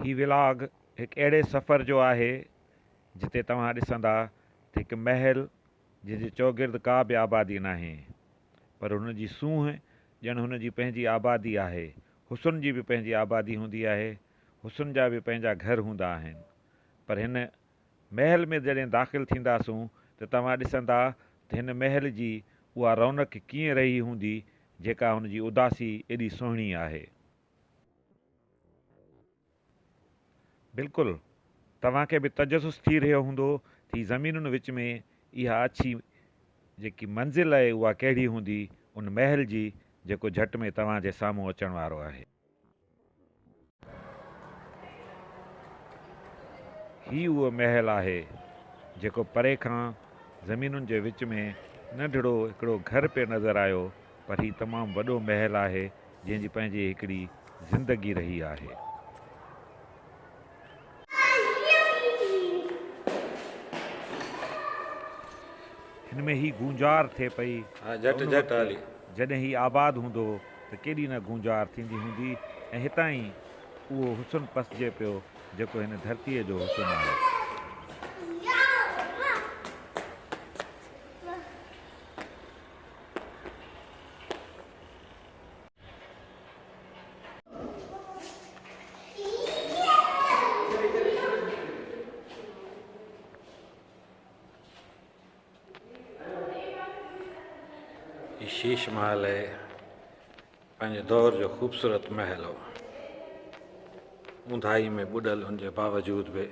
ही व्लॉग एक अहिड़े सफ़र जो आहे जिते तव्हां ॾिसंदा त हिकु महल जंहिंजे चौगिर्द का बि आबादी नाहे, पर हुन जी सूंहुं ॼण हुन जी पंहिंजी आबादी आहे। हुसन जी बि पंहिंजी आबादी हूंदी आहे, हुसन जा बि पंहिंजा घर हूंदा आहिनि। पर हिन महल में जॾहिं दाख़िल थींदासूं त तव्हां ॾिसंदा त हिन महल जी उहा रौनक कीअं रही हूंदी जेका हुन जी उदासी एॾी सुहिणी आहे। बिल्कुलु तव्हांखे बि तजसुस थी रहियो हूंदो त ज़मीनुनि विच में इहा अछी जेकी मंज़िल आहे उहा कहिड़ी हूंदी उन महल जी जेको झटि में तव्हांजे साम्हूं अचण वारो आहे। ही उहो महल आहे जेको परे खां ज़मीनुनि जे विच में नंढड़ो हिकिड़ो घर पे नज़र आयो, पर ही तमामु वॾो महल आहे जंहिंजी पंहिंजी हिकिड़ी ज़िंदगी रही आहे। हिन में ही गूंजार थिए पई जॾहिं ही आबाद हूंदो त केॾी न गूंजार थींदी हूंदी, ऐं हितां ई उहो हुसन पसिजे पियो जेको हिन धरतीअ जो हुसन आहे। शीश महल है पंहिंजे दौर जो ख़ूबसूरत महल हो, ऊंधाई में ॿुॾल हुनजे बावजूद भी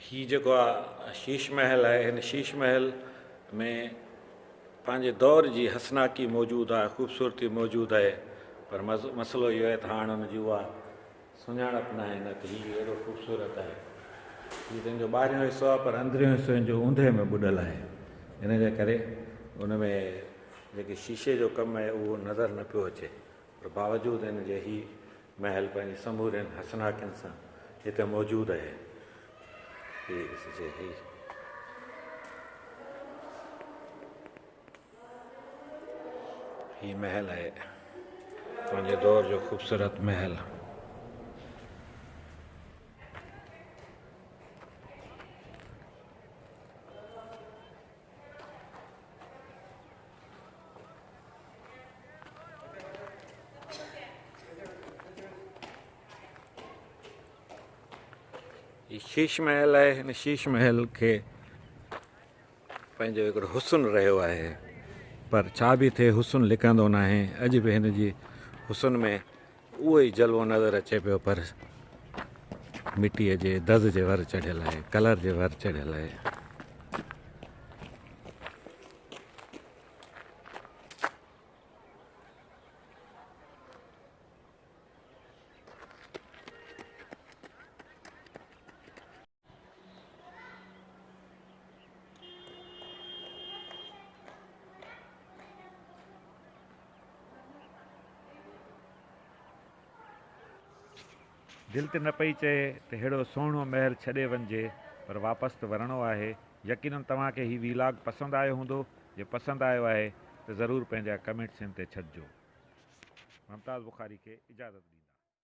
ही जेको आहे शीश महल आहे। हिन शीश महल में पंहिंजे दौर जी हसनाकी मौजूदु आहे, ख़ूबसूरती मौजूदु आहे, पर मसइलो इहो आहे त हाणे हुनजी उहा सुञाणप न आहे, न त हीउ एॾो ख़ूबसूरत आहे। हीउ पंहिंजो ॿाहिरियों हिसो आहे, पर अंदरियों हिसो हिन जो ऊंधे में ॿुॾल आहे। इन जे करे उन में जेके शीशे जो कमु आहे उहो नज़र न पियो अचे, पर बावजूदु हिन जे ही महल पंहिंजी समूरनि हसनाकियुनि सां हिते मौजूदु आहे। ही महल है पंहिंजे दौर जो ख़ूबसूरत महल। ही शीश महल है। हिन शीश महल के पंहिंजो हिकिड़ो हुस्न रहियो आहे, पर छा बि थिए हुस्न लिकंदो न आहे। अॼु बि हिन जी हुस्न में उहो ई जलवो नज़र अचे पियो, पर मिटीअ जे दज़ जे वर चढ़ियल आहे, कलर जे वर चढ़ियल आहे। दिलि त न पई चए त अहिड़ो सुहिणो महल छॾे वञिजे, पर वापसि त वञिणो आहे। यकीनन तव्हांखे हीउ व्लॉग पसंदि आयो हूंदो। जे पसंदि आयो आहे त ज़रूरु पंहिंजा कमेंट्स हिन ते छॾिजो। मुमताज़ बुखारी खे इजाज़त ॾींदो।